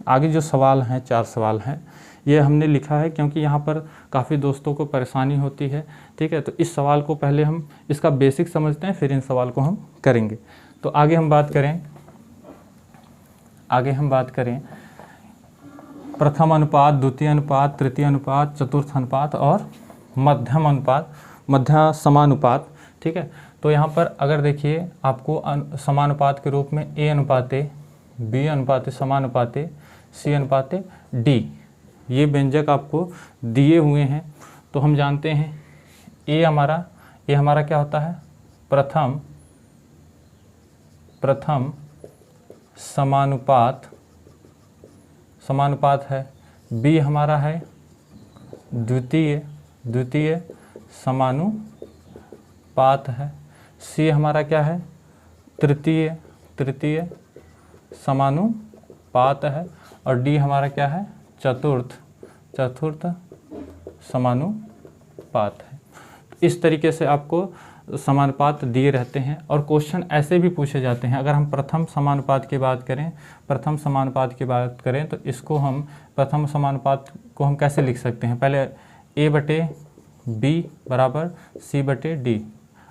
आगे जो सवाल हैं, 4 सवाल हैं, ये हमने लिखा है क्योंकि यहाँ पर काफ़ी दोस्तों को परेशानी होती है। ठीक है, तो इस सवाल को पहले हम इसका बेसिक समझते हैं, फिर इन सवाल को हम करेंगे। तो आगे हम बात करें प्रथम अनुपात, द्वितीय अनुपात, तृतीय अनुपात, चतुर्थ अनुपात और मध्यम अनुपात, मध्य समानुपात। ठीक है, तो यहाँ पर अगर देखिए आपको समानुपात के रूप में A अनुपाते B अनुपाते समानुपाते C अनुपाते D ये व्यंजक आपको दिए हुए हैं। तो हम जानते हैं A हमारा क्या होता है, प्रथम समानुपात है। B हमारा है द्वितीय समानुपात है। C हमारा क्या है, तृतीय समानुपात है। और D हमारा क्या है, चतुर्थ समानुपात है। इस तरीके से आपको समानुपात दिए रहते हैं। और क्वेश्चन ऐसे भी पूछे जाते हैं। अगर हम प्रथम समानुपात की बात करें तो इसको हम प्रथम समानुपात को हम कैसे लिख सकते हैं, पहले A/B बराबर C/D।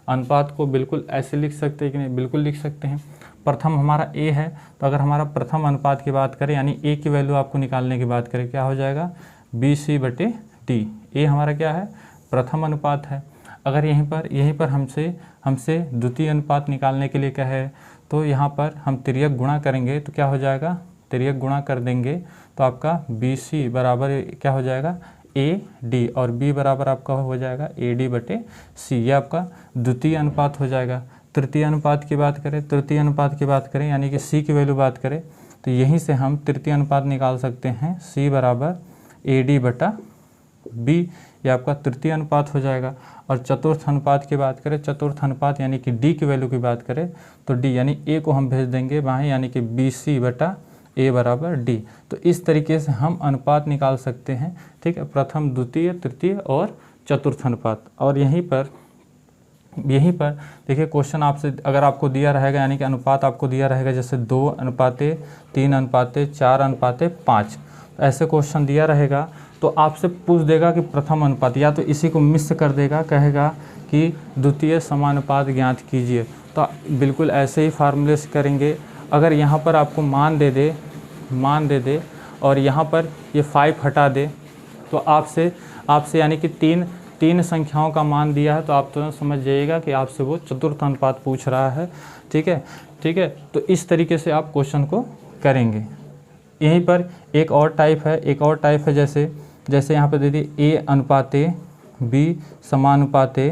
अनुपात को बिल्कुल ऐसे लिख सकते हैं कि नहीं, बिल्कुल लिख सकते हैं। प्रथम हमारा A है, तो अगर हमारा प्रथम अनुपात की बात करें यानी A की वैल्यू आपको निकालने की बात करें, क्या हो जाएगा BC/D। A हमारा क्या है, प्रथम अनुपात है। अगर यहीं पर हमसे द्वितीय अनुपात निकालने के लिए कहे तो यहाँ पर हम तिर्यक गुणा करेंगे तो क्या हो जाएगा, तिर्यक गुणा कर देंगे तो आपका BC बराबर क्या हो जाएगा AD और B बराबर आपका हो जाएगा AD/C। ये आपका द्वितीय अनुपात हो जाएगा। तृतीय अनुपात की बात करें यानी कि C की वैल्यू बात करें तो यहीं से हम तृतीय अनुपात निकाल सकते हैं, C बराबर AD/B। ये आपका तृतीय अनुपात हो जाएगा। और चतुर्थ अनुपात की बात करें, चतुर्थ अनुपात यानी कि D की वैल्यू की बात करें तो D यानी A को हम भेज देंगे बाएं, यानी कि BC/A बराबर D। तो इस तरीके से हम अनुपात निकाल सकते हैं। ठीक है, प्रथम, द्वितीय, तृतीय और चतुर्थ अनुपात। और यहीं पर देखिए क्वेश्चन आपसे अगर आपको दिया रहेगा यानी कि अनुपात आपको दिया रहेगा जैसे 2:3:4:5, ऐसे क्वेश्चन दिया रहेगा तो आपसे पूछ देगा कि प्रथम अनुपात, या तो इसी को मिस कर देगा, कहेगा कि द्वितीय समानुपात ज्ञात कीजिए। तो बिल्कुल ऐसे ही फार्मूले से करेंगे। अगर यहाँ पर आपको मान दे दे और यहाँ पर ये 5 हटा दे तो आपसे यानी कि तीन संख्याओं का मान दिया है तो आप तो समझ जाइएगा कि आपसे वो चतुर्थ अनुपात पूछ रहा है। ठीक है, तो इस तरीके से आप क्वेश्चन को करेंगे। यहीं पर एक और टाइप है जैसे यहाँ पर दे दी A अनुपाते B समानुपाते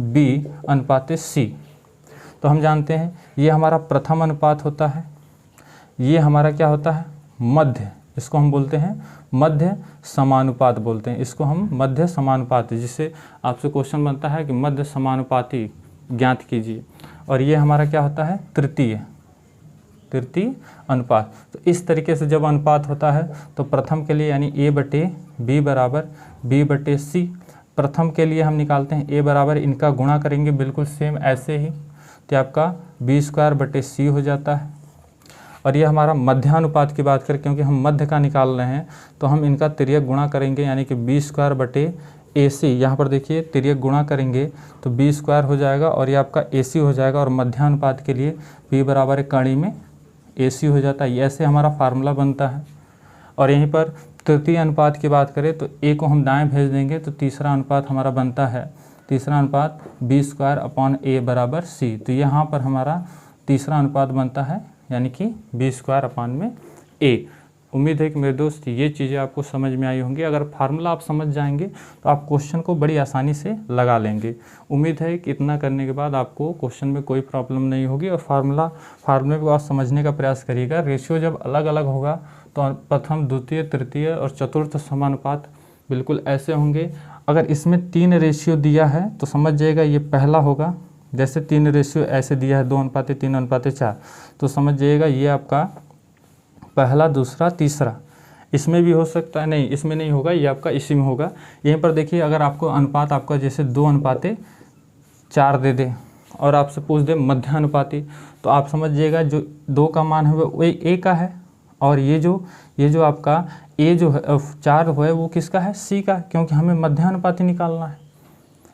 B अनुपाते C। तो हम जानते हैं ये हमारा प्रथम अनुपात होता है, ये हमारा क्या होता है मध्य, इसको हम बोलते हैं मध्य समानुपात बोलते हैं, इसको हम मध्य समानुपात, जिससे आपसे क्वेश्चन बनता है कि मध्य समानुपाती ज्ञात कीजिए। और ये हमारा क्या होता है तृतीय अनुपात। तो इस तरीके से जब अनुपात होता है तो प्रथम के लिए यानी A/B बराबर B/C। प्रथम के लिए हम निकालते हैं A बराबर, इनका गुणा करेंगे बिल्कुल सेम ऐसे ही, तो आपका B²/C हो जाता है। और ये हमारा मध्यानुपात की बात करें, क्योंकि हम मध्य का निकाल रहे हैं तो हम इनका तिर्यक गुणा करेंगे यानी कि B²/AC। यहाँ पर देखिए तिर्यक गुणा करेंगे तो B² हो जाएगा और ये आपका AC हो जाएगा। और मध्यानुपात के लिए B बराबर कड़ी में AC हो जाता है। ऐसे हमारा फार्मूला बनता है। और यहीं पर तृतीय अनुपात की बात करें तो A को हम दाएं भेज देंगे तो तीसरा अनुपात हमारा बनता है, तीसरा अनुपात B²/A बराबर C। तो यहाँ पर हमारा तीसरा अनुपात बनता है, यानी कि b²/a। उम्मीद है कि मेरे दोस्त ये चीज़ें आपको समझ में आई होंगी। अगर फार्मूला आप समझ जाएंगे तो आप क्वेश्चन को बड़ी आसानी से लगा लेंगे। उम्मीद है कि इतना करने के बाद आपको क्वेश्चन में कोई प्रॉब्लम नहीं होगी। और फार्मूले को आप समझने का प्रयास करिएगा। रेशियो जब अलग अलग होगा तो प्रथम, द्वितीय, तृतीय और चतुर्थ समानुपात बिल्कुल ऐसे होंगे। अगर इसमें 3 रेशियो दिया है तो समझ जाइएगा ये पहला होगा। जैसे 3 रेशियो ऐसे दिया है 2:3:4, तो समझ जाइएगा ये आपका पहला, दूसरा, तीसरा। इसमें भी हो सकता है, नहीं इसमें नहीं होगा, ये आपका इसी में होगा। यहीं पर देखिए, अगर आपको अनुपात आपका जैसे 2:4 दे दे और आपसे पूछ दे मध्यानुपाती, तो आप समझ जाइएगा जो 2 का मान है वो ए का है, और ये जो आपका ए जो है 4 है वो किसका है, सी का, क्योंकि हमें मध्यानुपाती निकालना है।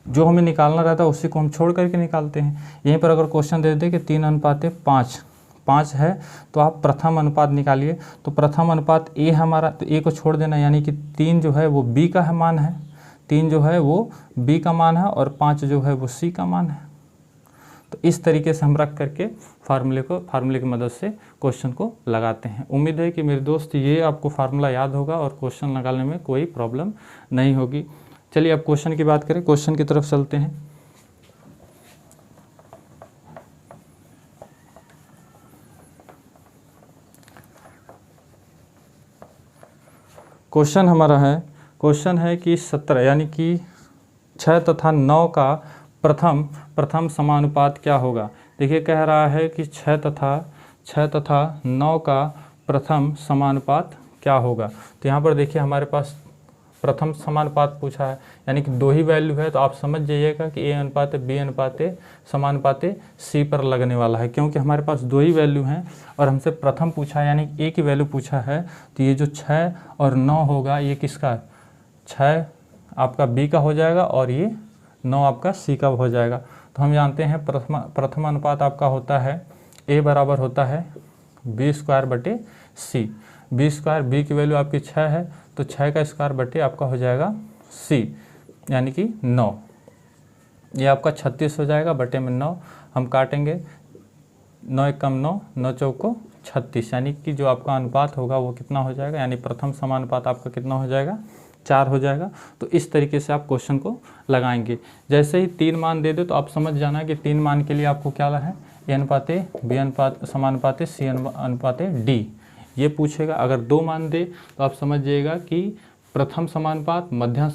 जो हमें निकालना रहता है उसी को हम छोड़ करके निकालते हैं। यहीं पर अगर क्वेश्चन दे दे कि 3:5 है, तो आप प्रथम अनुपात निकालिए। तो प्रथम अनुपात ए हमारा, तो ए को छोड़ देना, यानी कि 3 जो है वो बी का है मान है, 3 जो है वो बी का मान है, और 5 जो है वो सी का मान है। तो इस तरीके से हम रख करके फार्मूले की मदद से क्वेश्चन को लगाते हैं। उम्मीद है कि मेरे दोस्त ये आपको फार्मूला याद होगा और क्वेश्चन लगाने में कोई प्रॉब्लम नहीं होगी। चलिए अब क्वेश्चन की बात करें, क्वेश्चन की तरफ चलते हैं। क्वेश्चन है कि 17 यानी कि 6 तथा 9 का प्रथम समानुपात क्या होगा। देखिए कह रहा है कि 6 तथा 9 का प्रथम समानुपात क्या होगा। तो यहाँ पर देखिए हमारे पास प्रथम समानुपात पूछा है, यानी कि 2 ही वैल्यू है, तो आप समझ जाइएगा कि A:B:C सी पर लगने वाला है, क्योंकि हमारे पास 2 ही वैल्यू हैं और हमसे प्रथम पूछा है, यानी कि A की वैल्यू पूछा है। तो ये जो 6 और 9 होगा, ये किसका, 6 आपका B का हो जाएगा और ये 9 आपका C का हो जाएगा। तो हम जानते हैं प्रथम अनुपात आपका होता है A बराबर होता है B²/C। B² की वैल्यू आपकी 6 है, तो 6 का स्क्वायर बटे आपका हो जाएगा C, यानी कि 9। ये आपका 36 हो जाएगा, बटे में 9 हम काटेंगे, 9 एकम 9, 9 चौको 36, यानी कि जो आपका अनुपात होगा वो कितना हो जाएगा, यानी प्रथम समानुपात आपका कितना हो जाएगा, 4 हो जाएगा। तो इस तरीके से आप क्वेश्चन को लगाएंगे। जैसे ही 3 मान दे दो तो आप समझ जाना कि 3 मान के लिए आपको क्या है, A:B:C:D ये पूछेगा। अगर 2 मान दे तो आप समझ जाइएगा कि प्रथम समानुपात, मध्य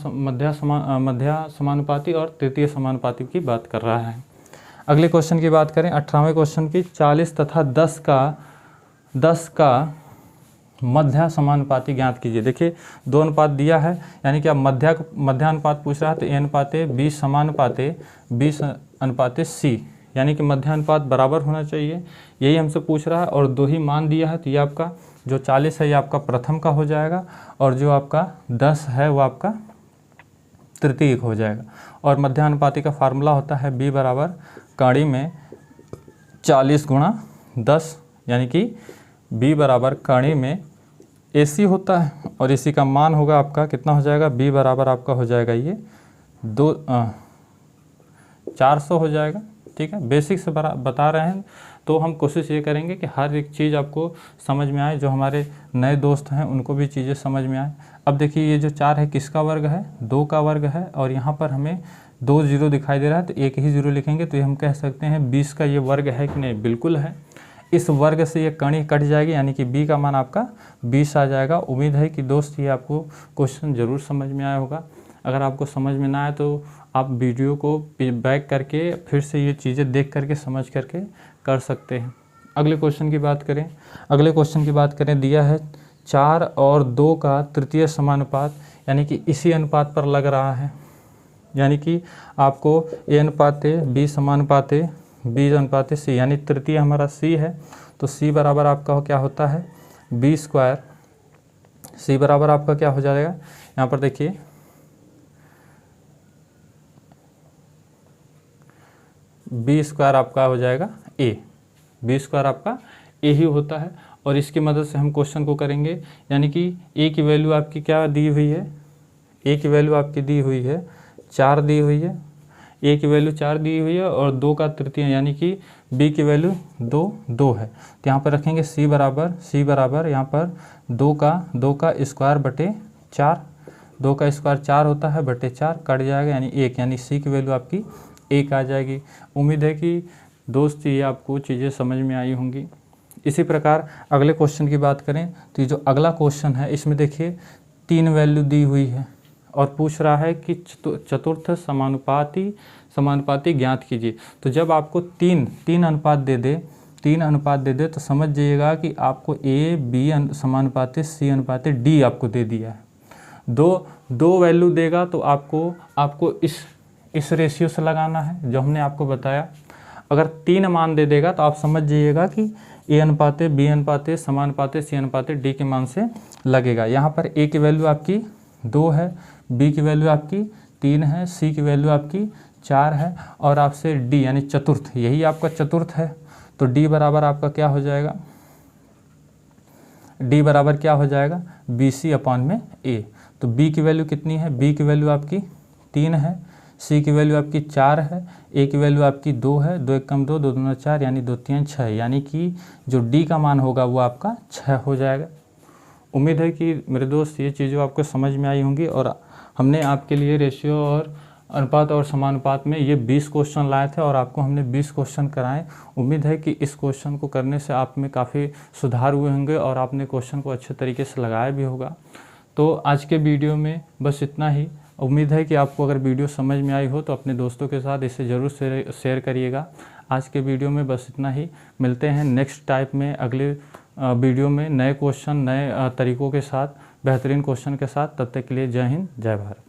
समानुपाती और तृतीय समानुपाती की बात कर रहा है। अगले क्वेश्चन की बात करें, 18वें क्वेश्चन की, 40 तथा 10 का मध्य समानुपाती ज्ञात कीजिए। देखिए 2 अनुपात दिया है, यानी कि अब मध्यानुपात पूछ रहा है, तो A:B:C, यानी कि मध्यानुपात बराबर होना चाहिए, यही हमसे पूछ रहा है। और 2 ही मान दिया है, तो ये आपका जो 40 है ये आपका प्रथम का हो जाएगा, और जो आपका 10 है वो आपका तृतीय हो जाएगा। और मध्यानुपाती का फार्मूला होता है B बराबर कड़ी में 40 × 10, यानी कि B बराबर कड़ी में AC होता है, और AC का मान होगा आपका कितना हो जाएगा, B बराबर आपका हो जाएगा ये 400 हो जाएगा। ठीक है, बेसिक से बता रहे हैं, तो हम कोशिश ये करेंगे कि हर एक चीज़ आपको समझ में आए, जो हमारे नए दोस्त हैं उनको भी चीज़ें समझ में आए। अब देखिए ये जो 4 है किसका वर्ग है, 2 का वर्ग है, और यहाँ पर हमें 2 0 दिखाई दे रहा है, तो एक ही 0 लिखेंगे, तो ये हम कह सकते हैं 20 का ये वर्ग है कि नहीं, बिल्कुल है। इस वर्ग से ये कड़ी कट जाएगी, यानी कि B का मान आपका 20 आ जाएगा। उम्मीद है कि दोस्त ये आपको क्वेश्चन ज़रूर समझ में आया होगा। अगर आपको समझ में ना आए तो आप वीडियो को बैक करके फिर से ये चीज़ें देख करके समझ करके कर सकते हैं। अगले क्वेश्चन की बात करें, दिया है 4 और 2 का तृतीय समानुपात, यानी कि इसी अनुपात पर लग रहा है, यानी कि आपको A:B:C, यानी तृतीय हमारा C है, तो C बराबर आपका क्या होता है, B²। C बराबर आपका क्या हो जाएगा, यहाँ पर देखिए B² आपका हो जाएगा A, B² आपका A ही होता है। और इसकी मदद से हम क्वेश्चन को करेंगे, यानी कि A की वैल्यू आपकी क्या दी हुई है, A की वैल्यू आपकी दी हुई है 4 दी हुई है। ए की वैल्यू 4 दी हुई है और 2 का तृतीय यानी कि बी की वैल्यू 2 है। तो यहाँ पर रखेंगे सी बराबर यहाँ पर 2 का स्क्वायर बटे 4, 2 का स्क्वायर 4 होता है बटे 4 कट जाएगा यानी 1, यानी सी की वैल्यू आपकी 1 आ जाएगी। उम्मीद है कि दोस्त ये आपको चीज़ें समझ में आई होंगी। इसी प्रकार अगले क्वेश्चन की बात करें तो ये जो अगला क्वेश्चन है इसमें देखिए 3 वैल्यू दी हुई है और पूछ रहा है कि चतुर्थ समानुपाती ज्ञात कीजिए। तो जब आपको तीन अनुपात दे दे तो समझ जाइएगा कि आपको ए बी समानुपाती सी अनुपाती डी आपको दे दिया है। दो वैल्यू देगा तो आपको इस रेशियो से लगाना है जो हमने आपको बताया। अगर 3 मान दे देगा तो आप समझ जाइएगा कि ए अनुपाते बी अनुपाते समानुपाते सी अनुपाते डी के मान से लगेगा। यहाँ पर ए की वैल्यू आपकी 2 है, बी की वैल्यू आपकी 3 है, सी की वैल्यू आपकी 4 है और आपसे डी यानी चतुर्थ, यही आपका चतुर्थ है। तो डी बराबर आपका क्या हो जाएगा, डी बराबर क्या हो जाएगा बी सी अपॉन में ए। तो बी की वैल्यू कितनी है, बी की वैल्यू आपकी 3 है, सी की वैल्यू आपकी 4 है, ए की वैल्यू आपकी 2 है, 2 1 कम 2, 2 2 4 यानी 2 3 6, यानी कि जो डी का मान होगा वो आपका 6 हो जाएगा। उम्मीद है कि मेरे दोस्त ये चीज़ें आपको समझ में आई होंगी और हमने आपके लिए रेशियो और अनुपात और समानुपात में ये 20 क्वेश्चन लाए थे और आपको हमने 20 क्वेश्चन कराए। उम्मीद है कि इस क्वेश्चन को करने से आप में काफ़ी सुधार हुए होंगे और आपने क्वेश्चन को अच्छे तरीके से लगाया भी होगा। तो आज के वीडियो में बस इतना ही। उम्मीद है कि आपको अगर वीडियो समझ में आई हो तो अपने दोस्तों के साथ इसे ज़रूर शेयर करिएगा। आज के वीडियो में बस इतना ही। मिलते हैं नेक्स्ट टाइप में अगले वीडियो में नए क्वेश्चन, नए तरीक़ों के साथ, बेहतरीन क्वेश्चन के साथ। तब तक के लिए जय हिंद, जय भारत।